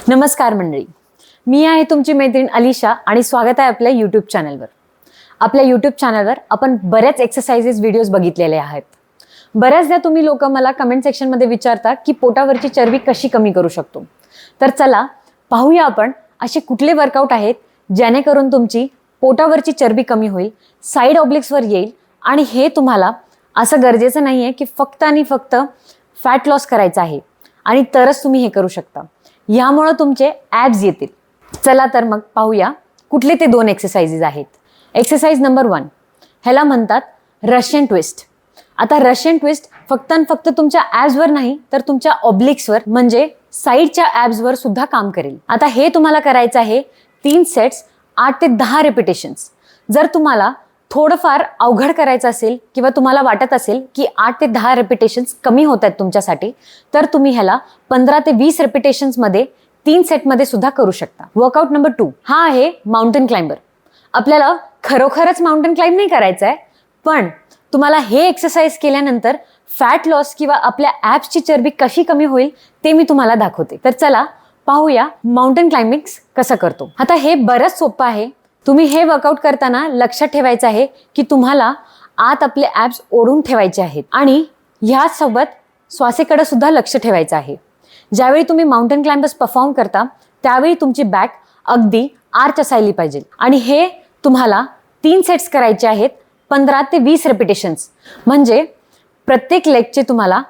नमस्कार मंडळी, मी आहे तुमची मैत्रीण अलिशा आणि स्वागत आहे आपल्या यूट्यूब चॅनलवर. आपल्या यूट्यूब चॅनलवर आपण बऱ्याच एक्सरसाइजेस व्हिडिओज बघितलेले आहेत. बऱ्याचदा तुम्ही लोक मला कमेंट सेक्शनमध्ये विचारता की पोटावरची चरबी कशी कमी करू शकतो. तर चला पाहूया आपण असे कुठले वर्कआउट आहेत जेणेकरून तुमची पोटावरची चरबी कमी होईल, साईड ऑब्लिक्सवर येईल. आणि हे तुम्हाला असं गरजेचं नाही आहे की फक्त आणि फक्त फॅट लॉस करायचं आहे आणि तरच तुम्ही हे करू शकता. यामुळे तुमचे ॲब्स येतील. चला तर मग पाहूया कुठले ते 2 एक्सरसाइजेस आहेत. एक्सरसाइज नंबर 1, ह्याला म्हणतात रशियन ट्विस्ट. आता रशियन ट्विस्ट फक्त आणि फक्त तुमच्या ॲब्सवर नाही तर तुमच्या ऑब्लिक्सवर म्हणजे साईडच्या ॲब्सवर सुद्धा काम करेल. आता हे तुम्हाला करायचं आहे 3 सेट्स 8 ते 10 रेपिटेशन्स. जर तुम्हाला थोडंफार अवघड करायचं असेल किंवा तुम्हाला वाटत असेल की 8 ते 10 रेपिटेशन्स कमी होत आहेत तुमच्यासाठी, तर तुम्ही ह्याला 15 ते 20 रेपिटेशन्समध्ये 3 सेटमध्ये सुद्धा करू शकता. वर्कआउट नंबर 2 हा आहे माउंटेन क्लाइंबर. आपल्याला खरोखरच माउंटेन क्लाइंब नाही करायचं आहे, पण तुम्हाला हे एक्सरसाइज केल्यानंतर फॅट लॉस किंवा आपल्या ॲब्सची चरबी कशी कमी होईल ते मी तुम्हाला दाखवते. तर चला पाहूया माउंटेन क्लाइंबिंग कसं करतो. आता हे बरंच सोपं आहे. तुम्ही हे वर्कआउट करताना लक्षात ठेवायचं आहे की तुम्हाला आत आपले ॲब्स ओढून ठेवायचे आहेत आणि ह्यासोबत श्वासेकडे सुद्धा लक्ष ठेवायचं आहे. ज्यावेळी तुम्ही माउंटेन क्लाइंबर्स परफॉर्म करता त्यावेळी तुमची बॅक अगदी आर्च असायला पाहिजे. आणि हे तुम्हाला 3 सेट्स करायचे आहेत 15 ते 20 रेपिटेशन्स. म्हणजे प्रत्येक लेगचे तुम्हाला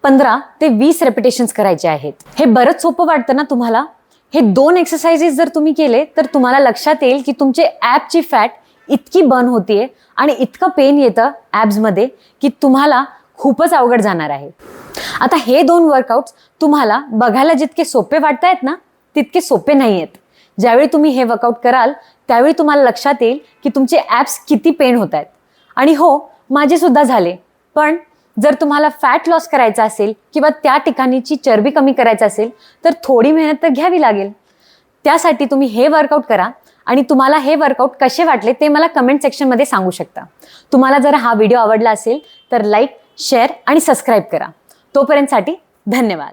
15 ते 20 रेपिटेशन्स करायचे आहेत. हे बरंच सोपं वाटतं ना तुम्हाला? हे 2 एक्सरसाइजेस जर तुम्ही केले तर तुम्हाला लक्षात येईल की तुमचे ॲबची फॅट इतकी बर्न होतीये आणि इतकं पेन येतं ॲब्समध्ये की तुम्हाला खूपच अवघड जाणार आहे. आता हे 2 वर्कआउट्स तुम्हाला बघायला जितके सोपे वाटत आहेत ना तितके सोपे नाही आहेत. ज्यावेळी तुम्ही हे वर्कआउट कराल त्यावेळी तुम्हाला लक्षात येईल की तुमचे ॲब्स किती पेन होत आहेत. आणि हो, माझे सुद्धा झाले. पण जर तुम्हाला फॅट लॉस करायचा असेल किंवा त्या ठिकाणीची चरबी कमी करायचं असेल तर थोडी मेहनत तर घ्यावी लागेल. त्यासाठी तुम्ही हे वर्कआउट करा आणि तुम्हाला हे वर्कआउट कसे वाटले ते मला कमेंट सेक्शनमध्ये सांगू शकता. तुम्हाला जर हा व्हिडिओ आवडला असेल तर लाईक, शेअर आणि सबस्क्राईब करा. तोपर्यंतसाठी धन्यवाद.